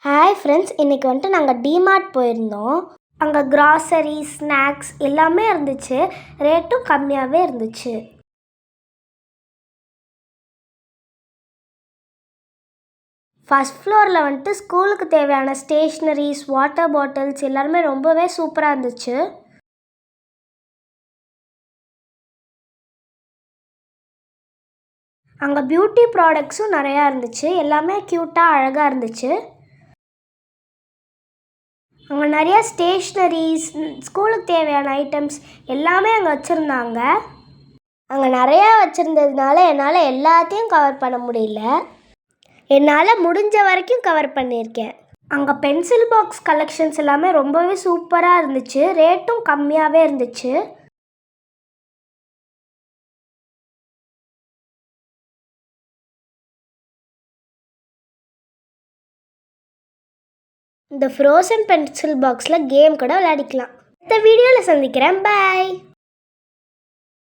Hi friends, இன்றைக்கி வந்துட்டு நாங்கள் டிமார்ட் போயிருந்தோம். அங்கே கிராசரி, ஸ்நாக்ஸ் எல்லாமே இருந்துச்சு. ரேட்டும் கம்மியாகவே இருந்துச்சு. ஃபஸ்ட் ஃப்ளோரில் வந்துட்டு ஸ்கூலுக்கு தேவையான ஸ்டேஷ்னரிஸ், வாட்டர் பாட்டில்ஸ் எல்லாருமே ரொம்பவே சூப்பராக இருந்துச்சு. அங்கே பியூட்டி ப்ராடக்ட்ஸும் நிறையா இருந்துச்சு. எல்லாமே க்யூட்டாக அழகாக இருந்துச்சு. அங்கே நிறையா ஸ்டேஷ்னரிஸ், ஸ்கூலுக்கு தேவையான ஐட்டம்ஸ் எல்லாமே அங்கே வச்சுருந்தாங்க. அங்கே நிறையா வச்சுருந்ததுனால என்னால் எல்லாத்தையும் கவர் பண்ண முடியல. என்னால் முடிஞ்ச வரைக்கும் கவர் பண்ணியிருக்கேன். அங்கே பென்சில் பாக்ஸ் கலெக்ஷன்ஸ் எல்லாமே ரொம்பவே சூப்பராக இருந்துச்சு. ரேட்டும் கம்மியாகவே இருந்துச்சு. இந்த ஃப்ரோசன் பென்சில் பாக்ஸில் கேம் கூட விளையாடிக்கலாம். இந்த வீடியோவில் சந்திக்கிறேன். பாய்.